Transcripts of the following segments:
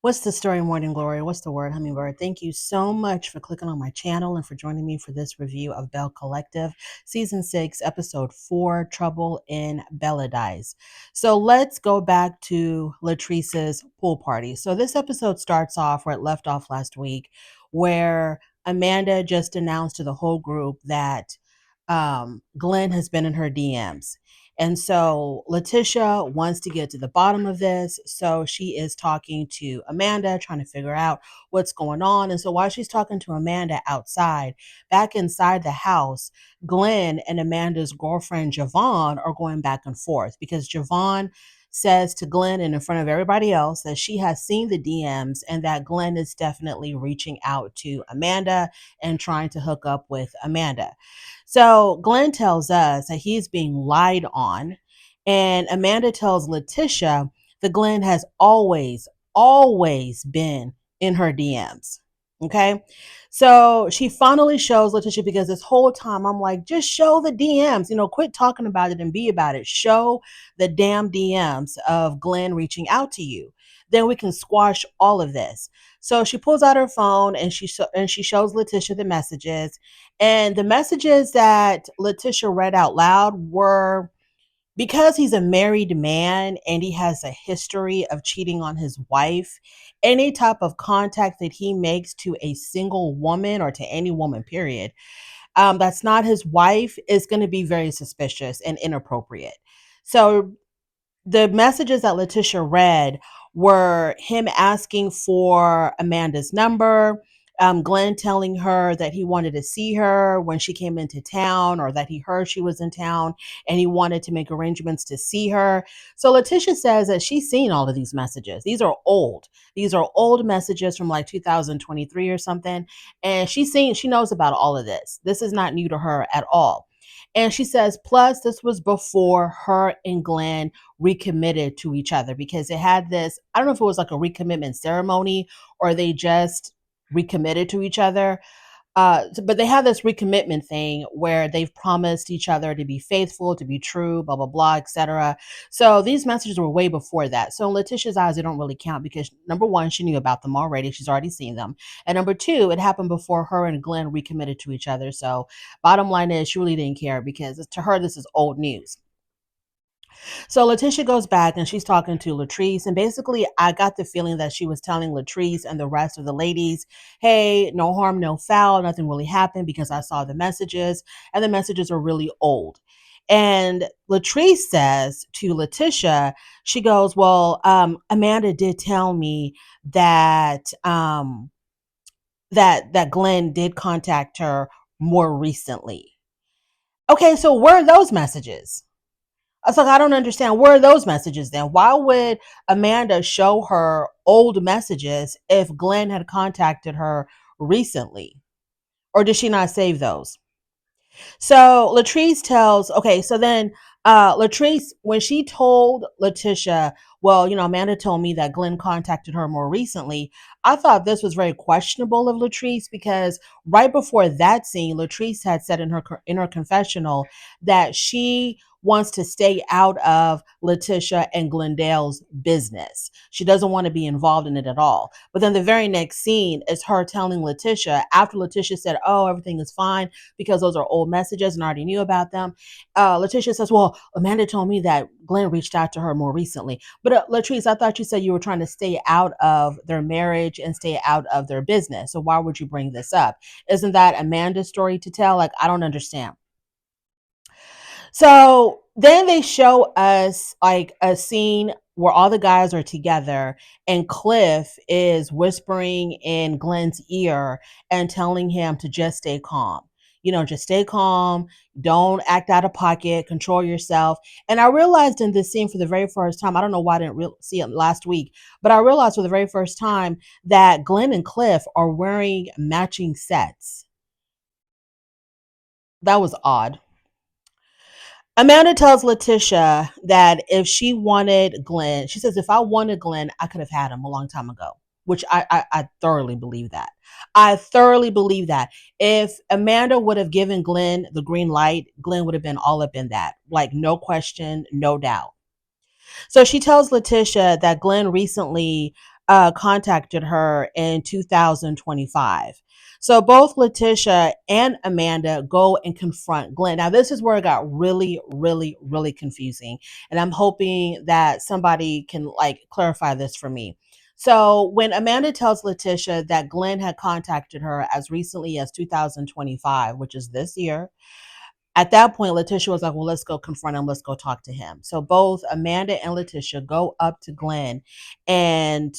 What's the story, Morning Glory? What's the word, Hummingbird? Thank you so much for clicking on my channel and for joining me for this review of BelleCollective, Season 6, Episode 4, Trouble in Belle-adise. So let's go back to Latrice's pool party. So this episode starts off where it left off last week, where Amanda just announced to the whole group that Glenn has been in her DMs. And so Leticia wants to get to the bottom of this. So she is talking to Amanda, trying to figure out what's going on. And so while she's talking to Amanda outside, back inside the house, Glenn and Amanda's girlfriend, Javon, are going back and forth because Javon says to Glenn and in front of everybody else that she has seen the DMs and that Glenn is definitely reaching out to Amanda and trying to hook up with Amanda. So Glenn tells us that he's being lied on, and Amanda tells Leticia that Glenn has always been in her DMs. Okay. So she finally shows Leticia because this whole time I'm like, just show the DMs, quit talking about it and be about it. Show the damn DMs of Glenn reaching out to you. Then we can squash all of this. So she pulls out her phone and she shows Leticia the messages. And the messages that Leticia read out loud were because he's a married man and he has a history of cheating on his wife, any type of contact that he makes to a single woman or to any woman, period, that's not his wife is going to be very suspicious and inappropriate. So the messages that Leticia read were him asking for Amanda's number, Glenn telling her that he wanted to see her when she came into town or that he heard she was in town and he wanted to make arrangements to see her. So Leticia says that she's seen all of these messages. These are old. These are old messages from like 2023 or something. And she knows about all of this. This is not new to her at all. And she says, plus, this was before her and Glenn recommitted to each other because it had this, I don't know if it was like a recommitment ceremony or they just recommitted to each other. But they have this recommitment thing where they've promised each other to be faithful, to be true, blah, blah, blah, etc. So these messages were way before that. So in Leticia's eyes, they don't really count because number one, she knew about them already. She's already seen them. And number two, it happened before her and Glenn recommitted to each other. So bottom line is she really didn't care because to her, this is old news. So Leticia goes back and she's talking to Latrice. And basically, I got the feeling that she was telling Latrice and the rest of the ladies, hey, no harm, no foul. Nothing really happened because I saw the messages and the messages are really old. And Latrice says to Leticia, she goes, well, Amanda did tell me that that Glenn did contact her more recently. Okay, so where are those messages? I was like, I don't understand. Where are those messages then? Why would Amanda show her old messages if Glenn had contacted her recently? Or did she not save those? So Latrice tells, okay, so then Latrice, when she told Leticia, well, Amanda told me that Glenn contacted her more recently, I thought this was very questionable of Latrice because right before that scene, Latrice had said in her confessional that she wants to stay out of Leticia and Glendale's business. She doesn't want to be involved in it at all. But then the very next scene is her telling Leticia after Leticia said, oh, everything is fine because those are old messages and I already knew about them. Leticia says, well, Amanda told me that Glenn reached out to her more recently. But Latrice, I thought you said you were trying to stay out of their marriage and stay out of their business. So why would you bring this up? Isn't that Amanda's story to tell? Like, I don't understand. So then they show us like a scene where all the guys are together and Cliff is whispering in Glenn's ear and telling him to just stay calm. Just stay calm. Don't act out of pocket. Control yourself. And I realized in this scene for the very first time, I don't know why I didn't see it last week, but I realized for the very first time that Glenn and Cliff are wearing matching sets. That was odd. Amanda tells Leticia that if she wanted Glenn, she says, if I wanted Glenn, I could have had him a long time ago, which I thoroughly believe that. I thoroughly believe that. If Amanda would have given Glenn the green light, Glenn would have been all up in that. Like, no question, no doubt. So she tells Leticia that Glenn recently contacted her in 2025. So both Leticia and Amanda go and confront Glenn. Now, this is where it got really, really, really confusing. And I'm hoping that somebody can like clarify this for me. So when Amanda tells Leticia that Glenn had contacted her as recently as 2025, which is this year, at that point, Leticia was like, well, let's go confront him. Let's go talk to him. So both Amanda and Leticia go up to Glenn, and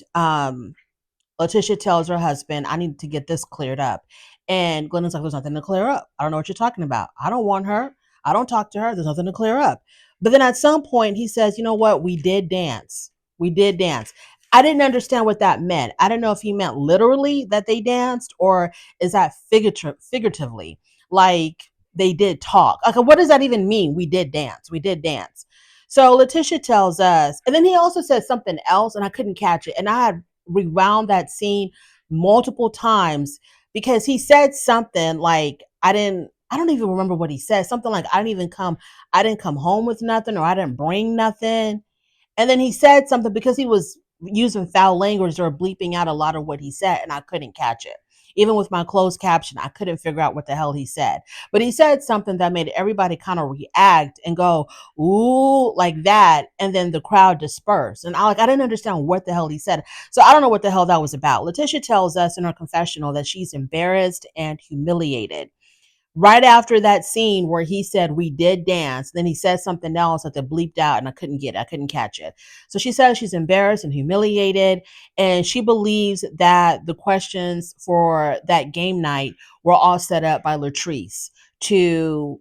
Leticia tells her husband, I need to get this cleared up. And Glenn is like, there's nothing to clear up. I don't know what you're talking about. I don't want her. I don't talk to her. There's nothing to clear up. But then at some point, he says, you know what? We did dance. We did dance. I didn't understand what that meant. I don't know if he meant literally that they danced, or is that figuratively? Like they did talk. Okay, what does that even mean? We did dance. We did dance. So Leticia tells us, and then he also said something else, and I couldn't catch it. And I had rewound that scene multiple times because he said something like, I don't even remember what he said. Something like, I didn't come home with nothing, or I didn't bring nothing. And then he said something because he was using foul language or bleeping out a lot of what he said, and I couldn't catch it. Even with my closed caption, I couldn't figure out what the hell he said. But he said something that made everybody kind of react and go, ooh, like that. And then the crowd dispersed. And I didn't understand what the hell he said. So I don't know what the hell that was about. Leticia tells us in her confessional that she's embarrassed and humiliated right after that scene where he said we did dance. Then he said something else that they bleeped out, and I couldn't catch it. So she says she's embarrassed and humiliated, and she believes that the questions for that game night were all set up by Latrice to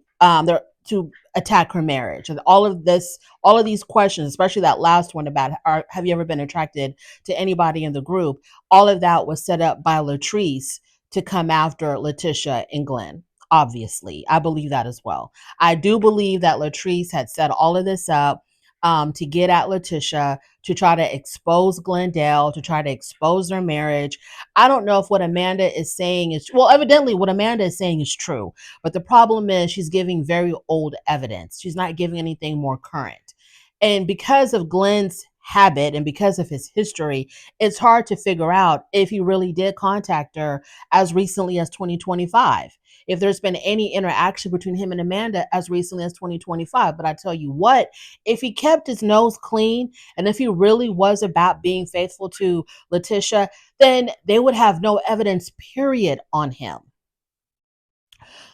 attack her marriage. And all of these questions, especially that last one about have you ever been attracted to anybody in the group, all of that was set up by Latrice to come after Leticia and Glenn. Obviously, I believe that as well. I do believe that Latrice had set all of this up to get at Leticia, to try to expose Glendale, to try to expose their marriage. I don't know if what Amanda is saying is, well, evidently what Amanda is saying is true, but the problem is she's giving very old evidence. She's not giving anything more current. And because of Glenn's habit and because of his history, it's hard to figure out if he really did contact her as recently as 2025, if there's been any interaction between him and Amanda as recently as 2025. But I tell you what, if he kept his nose clean and if he really was about being faithful to Leticia, then they would have no evidence, period, on him.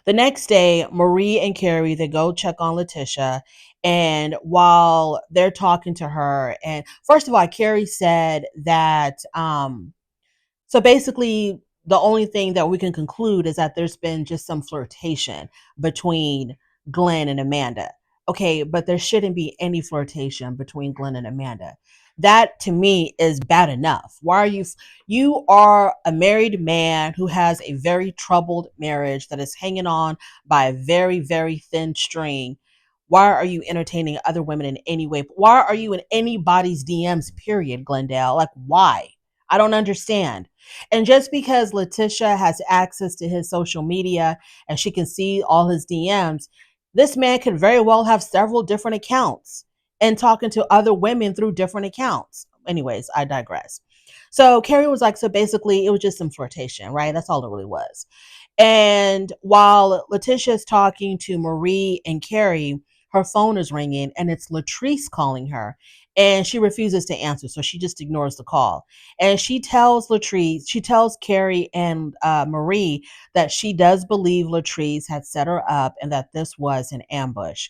The next day, Marie and Carrie, they go check on Leticia. And while they're talking to her, and first of all, Carrie said that so basically, the only thing that we can conclude is that there's been just some flirtation between Glenn and Amanda. Okay, but there shouldn't be any flirtation between Glenn and Amanda. That to me is bad enough. Why are you are a married man who has a very troubled marriage that is hanging on by a very, very thin string. Why are you entertaining other women in any way? Why are you in anybody's DMs, period, Glendale? Like, why? I don't understand. And just because Leticia has access to his social media and she can see all his DMs, this man could very well have several different accounts and talking to other women through different accounts. Anyways, I digress. So Carrie was like, so basically, it was just some flirtation, right? That's all it really was. And while Leticia is talking to Marie and Carrie, her phone is ringing and it's Latrice calling her. And she refuses to answer. So she just ignores the call. And she tells Carrie and Marie that she does believe Latrice had set her up and that this was an ambush.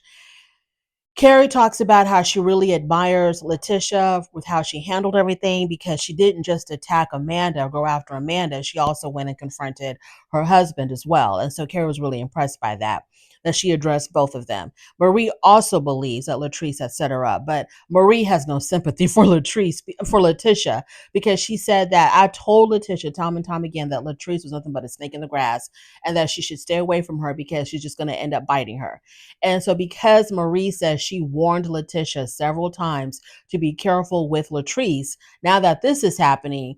Carrie talks about how she really admires Leticia with how she handled everything because she didn't just attack Amanda or go after Amanda. She also went and confronted her husband as well. And so Carrie was really impressed by that she addressed both of them. Marie also believes that Latrice had set her up, but Marie has no sympathy for Leticia, because she said that I told Leticia time and time again that Latrice was nothing but a snake in the grass and that she should stay away from her because she's just going to end up biting her. And so because Marie says she warned Leticia several times to be careful with Latrice, now that this is happening,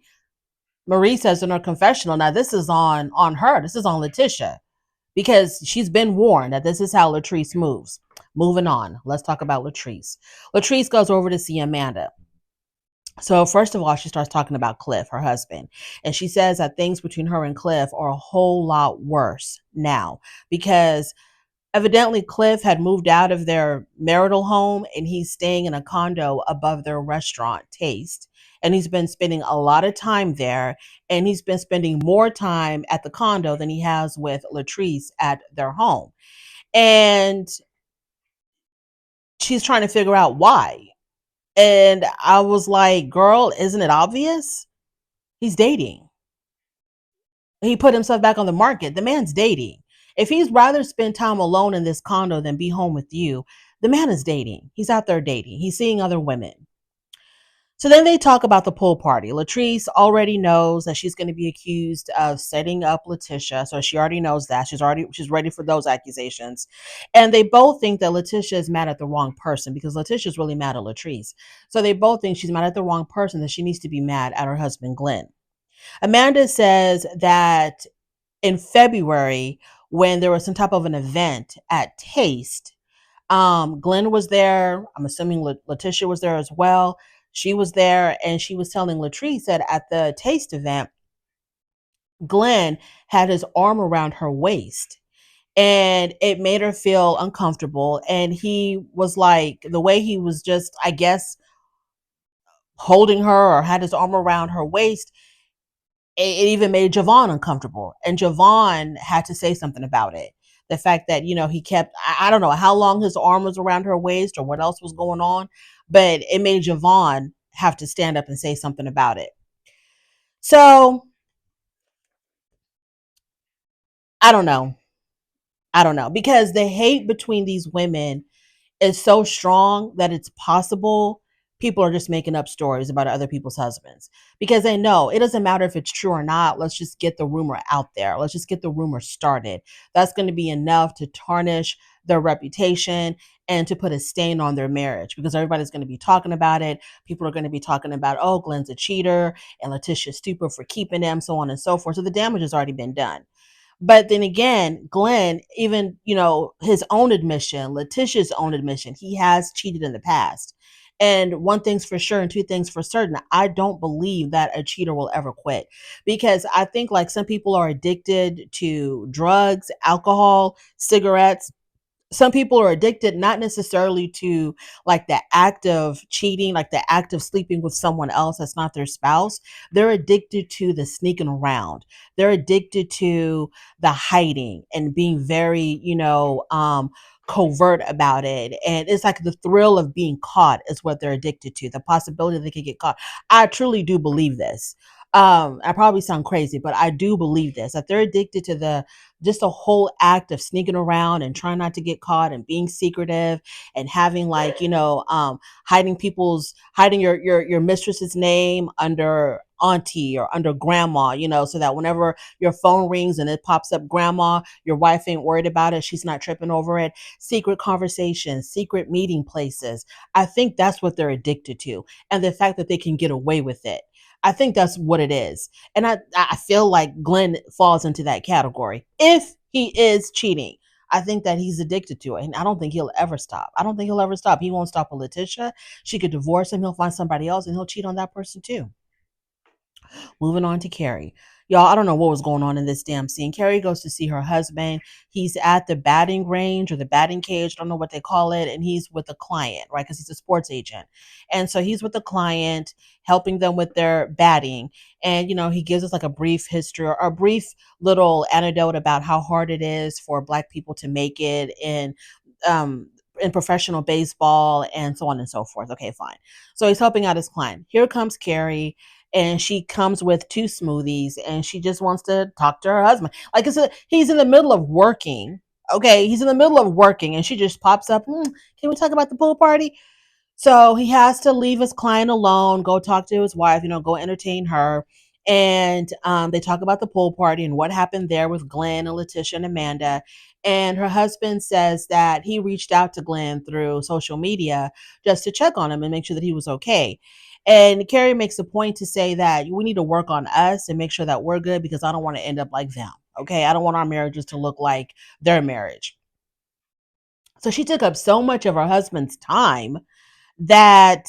Marie says in her confessional, now this is on her. This is on Leticia because she's been warned that this is how Latrice moves. Moving on, let's talk about Latrice. Latrice goes over to see Amanda. So first of all, she starts talking about Cliff, her husband, and she says that things between her and Cliff are a whole lot worse now because evidently Cliff had moved out of their marital home and he's staying in a condo above their restaurant Taste. And he's been spending a lot of time there, and he's been spending more time at the condo than he has with Latrice at their home. And she's trying to figure out why. And I was like, girl, isn't it obvious? He's dating. He put himself back on the market. The man's dating. If he's rather spend time alone in this condo than be home with you, the man is dating. He's out there dating. He's seeing other women. So then they talk about the pool party. Latrice already knows that she's going to be accused of setting up Leticia. So she already knows that. She's ready for those accusations. And they both think that Leticia is mad at the wrong person because Leticia is really mad at Latrice. So they both think she's mad at the wrong person, that she needs to be mad at her husband Glenn. Amanda says that in February, when there was some type of an event at Taste, Glenn was there. I'm assuming Leticia was there as well. She was there, and she was telling Latrice that at the Taste event, Glenn had his arm around her waist, and it made her feel uncomfortable. And he was like, the way he was just, I guess, holding her or had his arm around her waist, it even made Javon uncomfortable. And Javon had to say something about it. The fact that, he kept, I don't know how long his arm was around her waist or what else was going on, but it made Javon have to stand up and say something about it. So I don't know. I don't know, because the hate between these women is so strong that it's possible people are just making up stories about other people's husbands because they know it doesn't matter if it's true or not. Let's just get the rumor out there. Let's just get the rumor started. That's going to be enough to tarnish their reputation and to put a stain on their marriage because everybody's going to be talking about it. People are going to be talking about, oh, Glenn's a cheater and Leticia's stupid for keeping them, so on and so forth. So the damage has already been done. But then again, Glenn, even, his own admission, Leticia's own admission, he has cheated in the past. And one thing's for sure and two things for certain, I don't believe that a cheater will ever quit because I think like some people are addicted to drugs, alcohol, cigarettes. Some people are addicted not necessarily to like the act of cheating, like the act of sleeping with someone else that's not their spouse. They're addicted to the sneaking around. They're addicted to the hiding and being very, covert about it. And it's like the thrill of being caught is what they're addicted to, the possibility they could get caught. I truly do believe this. I probably sound crazy, but I do believe this, that they're addicted to the just a whole act of sneaking around and trying not to get caught and being secretive and having like, hiding your mistress's name under auntie or under grandma, so that whenever your phone rings and it pops up grandma, your wife ain't worried about it. She's not tripping over it. Secret conversations, secret meeting places. I think that's what they're addicted to. And the fact that they can get away with it. I think that's what it is. And I feel like Glenn falls into that category. If he is cheating, I think that he's addicted to it. And I don't think he'll ever stop. I don't think he'll ever stop. He won't stop with Leticia. She could divorce him. He'll find somebody else and he'll cheat on that person too. Moving on to Carrie. Y'all, I don't know what was going on in this damn scene. Carrie goes to see her husband. He's at the batting range or the batting cage. I don't know what they call it. And he's with a client, right? Because he's a sports agent. And so he's with the client, helping them with their batting. And, he gives us like a brief history or a brief little anecdote about how hard it is for Black people to make it um, in professional baseball and so on and so forth. Okay, fine. So he's helping out his client. Here comes Carrie, and she comes with two smoothies and she just wants to talk to her husband. Like he's in the middle of working. Okay, he's in the middle of working and she just pops up. Can we talk about the pool party? So he has to leave his client alone, go talk to his wife, go entertain her. And they talk about the pool party and what happened there with Glenn and Leticia and Amanda. And her husband says that he reached out to Glenn through social media just to check on him and make sure that he was okay. And Carrie makes a point to say that we need to work on us and make sure that we're good because I don't want to end up like them. Okay. I don't want our marriages to look like their marriage. So she took up so much of her husband's time that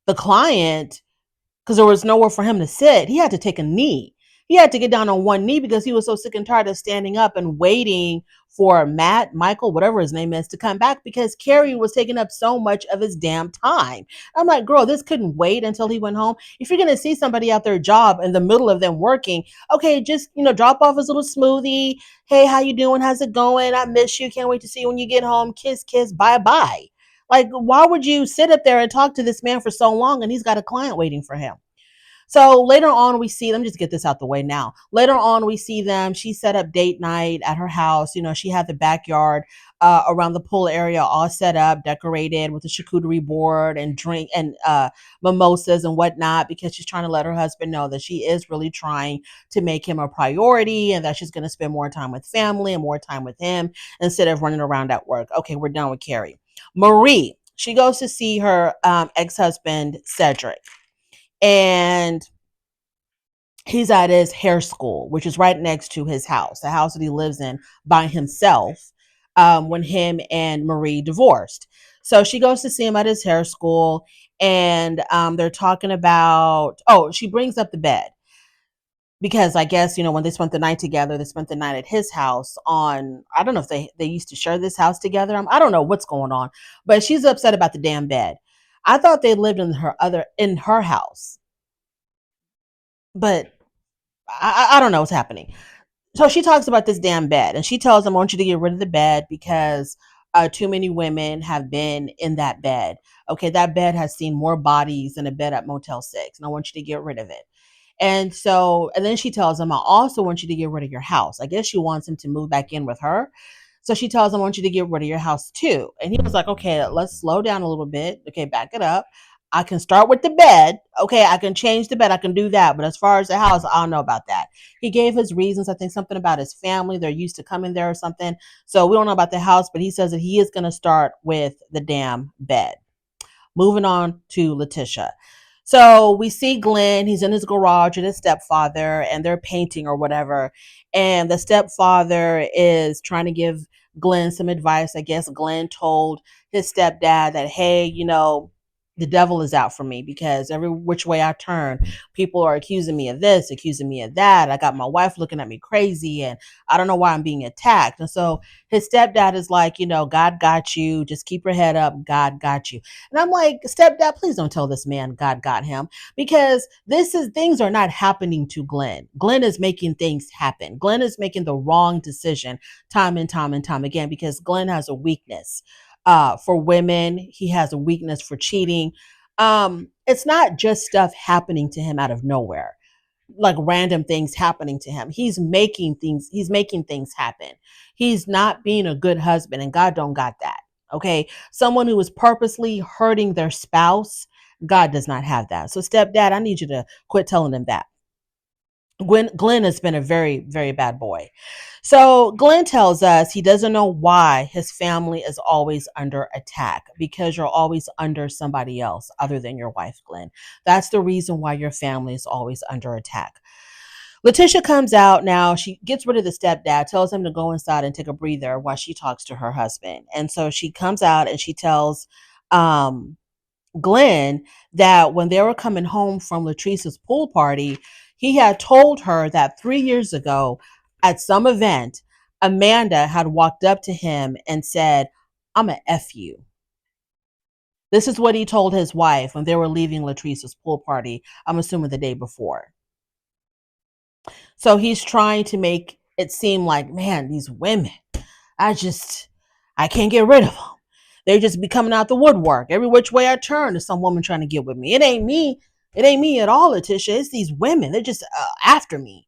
The client, because there was nowhere for him to sit, he had to take a knee. He had to get down on one knee because he was so sick and tired of standing up and waiting for Michael, whatever his name is, to come back because Carrie was taking up so much of his damn time. I'm like, girl, this couldn't wait until he went home. If you're gonna see somebody out their job in the middle of them working, okay, just drop off his little smoothie. Hey, how you doing? How's it going? I miss you. Can't wait to see you when you get home. Kiss, kiss, bye bye. Like, why would you sit up there and talk to this man for so long and he's got a client waiting for him? So later on, we see them. Just get this out the way now. Later on, we see them. She set up date night at her house. She had the backyard around the pool area all set up, decorated with a charcuterie board and drink and mimosas and whatnot, because she's trying to let her husband know that she is really trying to make him a priority and that she's going to spend more time with family and more time with him instead of running around at work. Okay, we're done with Carrie. Marie, she goes to see her ex-husband, Cedric. And he's at his hair school, which is right next to his house, the house that he lives in by himself when him and Marie divorced. So she goes to see him at his hair school, and they're talking about, she brings up the bed because I guess, when they spent the night together, they spent the night at his house I don't know if they used to share this house together. I don't know what's going on, but she's upset about the damn bed. I thought they lived in her house, but I don't know what's happening. So she talks about this damn bed and she tells him, I want you to get rid of the bed because too many women have been in that bed. Okay, that bed has seen more bodies than a bed at Motel 6, and I want you to get rid of it. And then she tells him, I also want you to get rid of your house. I guess she wants him to move back in with her. So she tells him, I want you to get rid of your house too. And he was like, okay, let's slow down a little bit. Okay, back it up. I can start with the bed. Okay, I can change the bed. I can do that. But as far as the house, I don't know about that. He gave his reasons. I think something about his family. They're used to coming there or something. So we don't know about the house, but he says that he is going to start with the damn bed. Moving on to Leticia. So we see Glenn. He's in his garage with his stepfather, and they're painting or whatever. And the stepfather is trying to give Glenn some advice. I guess Glenn told his stepdad that, hey, the devil is out for me because every which way I turn, people are accusing me of this, accusing me of that. I got my wife looking at me crazy, and I don't know why I'm being attacked. And so his stepdad is like, God got you. Just keep your head up. God got you. And I'm like, stepdad, please don't tell this man God got him, because things are not happening to Glenn. Glenn is making things happen. Glenn is making the wrong decision time and time and time again because Glenn has a weakness for women. He has a weakness for cheating. It's not just stuff happening to him out of nowhere, like random things happening to him. He's making things happen. He's not being a good husband, and God don't got that. Okay. Someone who is purposely hurting their spouse, God does not have that. So stepdad, I need you to quit telling him that. Glenn has been a very, very bad boy. So Glenn tells us he doesn't know why his family is always under attack, because you're always under somebody else other than your wife, Glenn. That's the reason why your family is always under attack. Leticia comes out now. She gets rid of the stepdad, tells him to go inside and take a breather while she talks to her husband. And so she comes out and she tells um, Glenn that when they were coming home from Latrice's pool party, he had told her that 3 years ago at some event, Amanda had walked up to him and said, I'm a F you. This is what he told his wife when they were leaving Latrice's pool party, I'm assuming the day before. So he's trying to make it seem like, man, these women, I can't get rid of them. They just be coming out the woodwork. Every which way I turn, there's some woman trying to get with me. It ain't me. It ain't me at all, Leticia. It's these women. They're just after me.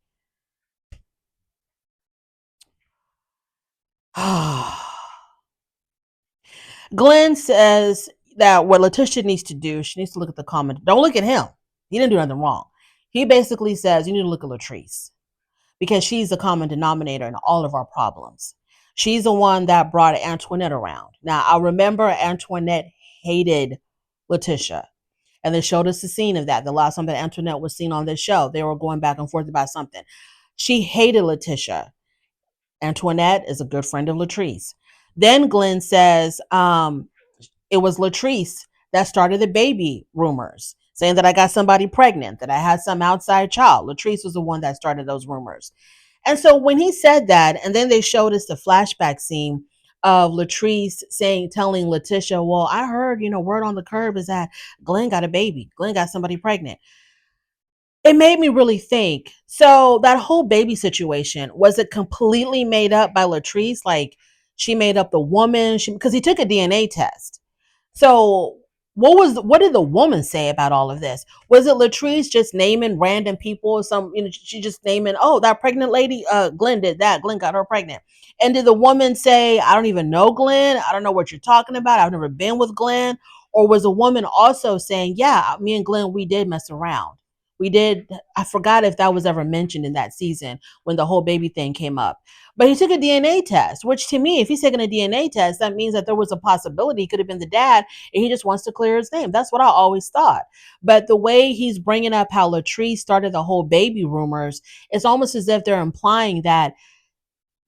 Glenn says that what Leticia needs to do, she needs to look at the comment. Don't look at him. He didn't do nothing wrong. He basically says you need to look at Latrice, because she's the common denominator in all of our problems. She's the one that brought Antoinette around. Now, I remember Antoinette hated Leticia, and they showed us the scene of that. The last time that Antoinette was seen on this show, they were going back and forth about something. She hated Leticia. Antoinette is a good friend of Latrice. Then Glenn says it was Latrice that started the baby rumors, saying that I got somebody pregnant, that I had some outside child. Latrice was the one that started those rumors. And so when he said that, and then they showed us the flashback scene of Latrice telling Leticia, well, I heard, word on the curb is that Glenn got a baby. Glenn got somebody pregnant. It made me really think. So that whole baby situation, was it completely made up by Latrice? Like she made up the woman? Because he took a DNA test. So what did the woman say about all of this? Was it Latrice just naming random people? She just naming, oh, that pregnant lady, Glenn did that. Glenn got her pregnant. And did the woman say, I don't even know Glenn. I don't know what you're talking about. I've never been with Glenn. Or was a woman also saying, yeah, me and Glenn, we did mess around. We did. I forgot if that was ever mentioned in that season when the whole baby thing came up. But he took a DNA test, which to me, if he's taking a DNA test, that means that there was a possibility he could have been the dad and he just wants to clear his name. That's what I always thought. But the way he's bringing up how Latrice started the whole baby rumors, it's almost as if they're implying that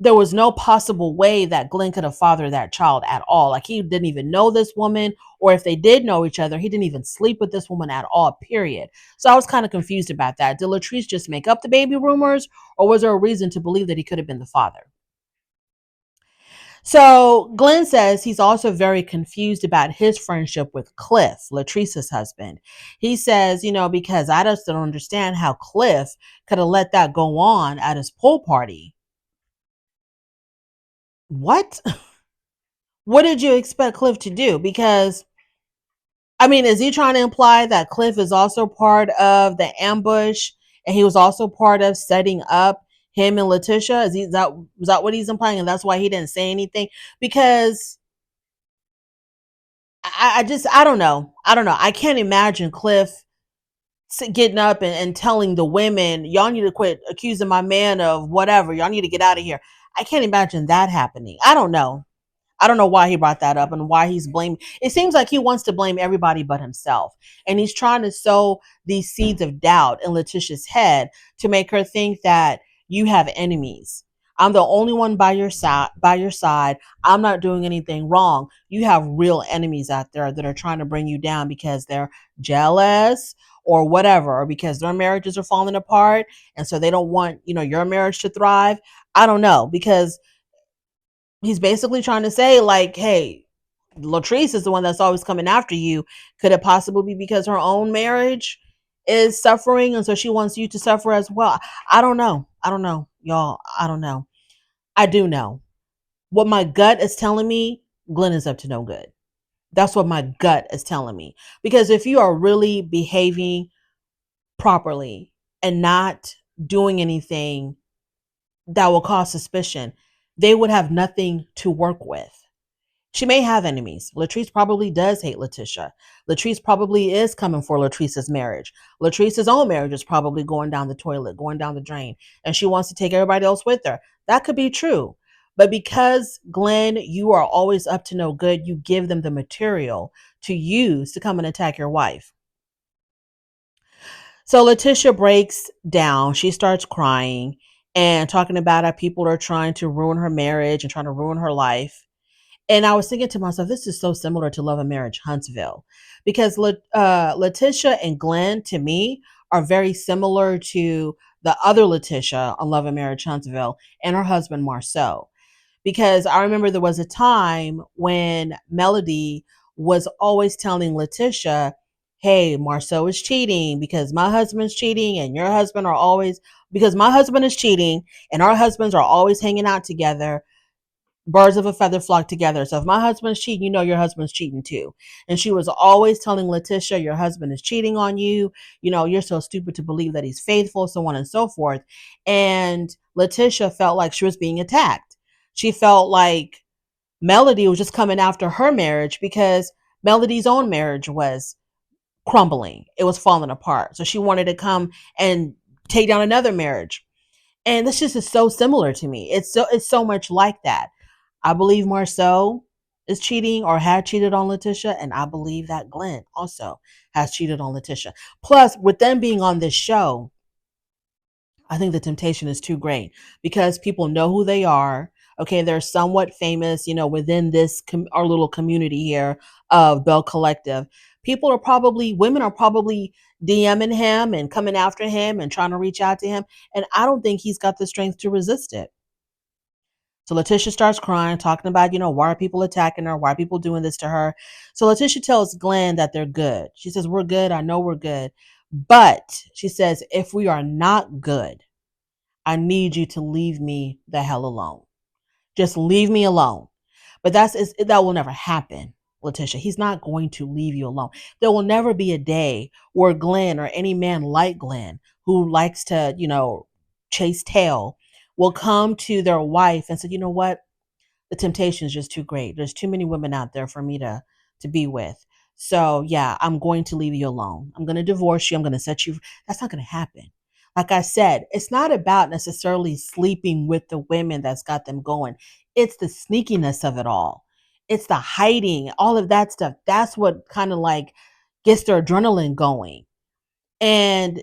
there was no possible way that Glenn could have fathered that child at all. Like he didn't even know this woman, or if they did know each other, he didn't even sleep with this woman at all, period. So I was kind of confused about that. Did Latrice just make up the baby rumors, or was there a reason to believe that he could have been the father? So Glenn says he's also very confused about his friendship with Cliff, Latrice's husband. He says, because I just don't understand how Cliff could have let that go on at his pool party. What? What did you expect Cliff to do? Because, I mean, is he trying to imply that Cliff is also part of the ambush and he was also part of setting up him and Leticia? Was that what he's implying? And that's why he didn't say anything? Because I don't know. I don't know. I can't imagine Cliff getting up and telling the women, y'all need to quit accusing my man of whatever. Y'all need to get out of here. I can't imagine that happening. I don't know. I don't know why he brought that up and why he's blaming. It seems like he wants to blame everybody but himself. And he's trying to sow these seeds of doubt in Leticia's head to make her think that you have enemies. I'm the only one by your side. I'm not doing anything wrong. You have real enemies out there that are trying to bring you down because they're jealous or whatever, or because their marriages are falling apart. And so they don't want, your marriage to thrive. I don't know, because he's basically trying to say, like, hey, Latrice is the one that's always coming after you. Could it possibly be because her own marriage is suffering and so she wants you to suffer as well? I don't know. I don't know, y'all. I don't know. I do know. What my gut is telling me, Glenn is up to no good. That's what my gut is telling me. Because if you are really behaving properly and not doing anything that will cause suspicion, they would have nothing to work with. She may have enemies. Latrice probably does hate Leticia. Latrice probably is coming for Latrice's marriage. Latrice's own marriage is probably going down the toilet, going down the drain, and she wants to take everybody else with her. That could be true. But because, Glenn, you are always up to no good, you give them the material to use to come and attack your wife. So Leticia breaks down. She starts crying and talking about how people are trying to ruin her marriage and trying to ruin her life. And I was thinking to myself, this is so similar to Love and Marriage Huntsville, because Leticia and Glenn, to me, are very similar to the other Leticia on Love and Marriage Huntsville and her husband Marceau. Because I remember there was a time when Melody was always telling Leticia, hey, Marceau is cheating because my husband's cheating and your husband are always, because my husband is cheating and our husbands are always hanging out together. Birds of a feather flock together. So if my husband's cheating, your husband's cheating too. And she was always telling Leticia, your husband is cheating on you. You're so stupid to believe that he's faithful, so on and so forth. And Leticia felt like she was being attacked. She felt like Melody was just coming after her marriage because Melody's own marriage was crumbling. It was falling apart. So she wanted to come and take down another marriage. And this just is so similar to me. It's so much like that. I believe Marceau is cheating or had cheated on Leticia, and I believe that Glenn also has cheated on Leticia. Plus, with them being on this show, I think the temptation is too great because people know who they are. Okay, they're somewhat famous, within this our little community here of Belle Collective. women are probably DMing him and coming after him and trying to reach out to him. And I don't think he's got the strength to resist it. So Leticia starts crying, talking about, why are people attacking her? Why are people doing this to her? So Leticia tells Glenn that they're good. She says, we're good. I know we're good. But she says, if we are not good, I need you to leave me the hell alone. Just leave me alone. But that will never happen, Leticia. He's not going to leave you alone. There will never be a day where Glenn or any man like Glenn who likes to, chase tail will come to their wife and say, you know what? The temptation is just too great. There's too many women out there for me to be with. So yeah, I'm going to leave you alone. I'm going to divorce you. I'm going to set you. That's not going to happen. Like I said, it's not about necessarily sleeping with the women that's got them going. It's the sneakiness of it all. It's the hiding, all of that stuff. That's what kind of like gets their adrenaline going. And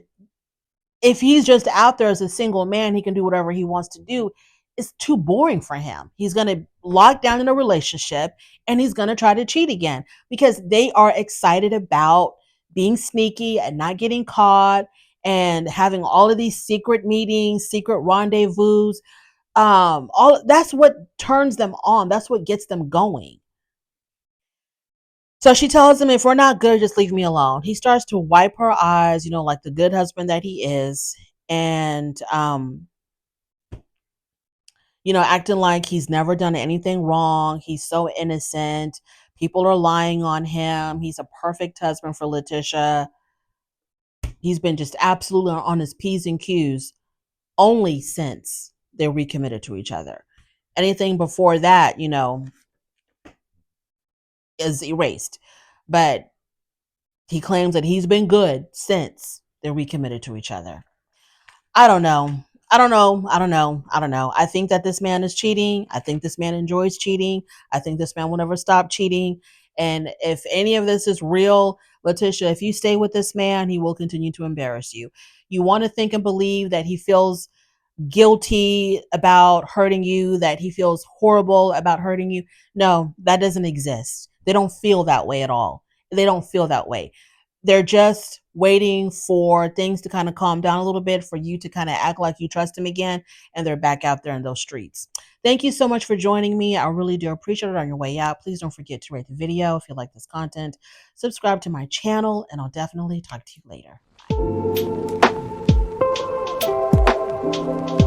if he's just out there as a single man, he can do whatever he wants to do. It's too boring for him. He's going to lock down in a relationship and he's going to try to cheat again because they are excited about being sneaky and not getting caught and having all of these secret meetings, secret rendezvous. All that's what turns them on. That's what gets them going. So she tells him, if we're not good, just leave me alone. He starts to wipe her eyes, like the good husband that he is. And, acting like he's never done anything wrong. He's so innocent. People are lying on him. He's a perfect husband for Leticia. He's been just absolutely on his P's and Q's only since they recommitted to each other. Anything before that, is erased. But he claims that he's been good since they recommitted to each other. I don't know. I don't know. I don't know. I don't know. I think that this man is cheating. I think this man enjoys cheating. I think this man will never stop cheating. And if any of this is real, Leticia, if you stay with this man, he will continue to embarrass you. You want to think and believe that he feels guilty about hurting you, that he feels horrible about hurting you. No, that doesn't exist. They don't feel that way at all. They don't feel that way. They're just waiting for things to kind of calm down a little bit for you to kind of act like you trust him again. And they're back out there in those streets. Thank you so much for joining me. I really do appreciate it on your way out. Please don't forget to rate the video if you like this content. Subscribe to my channel, and I'll definitely talk to you later. Bye.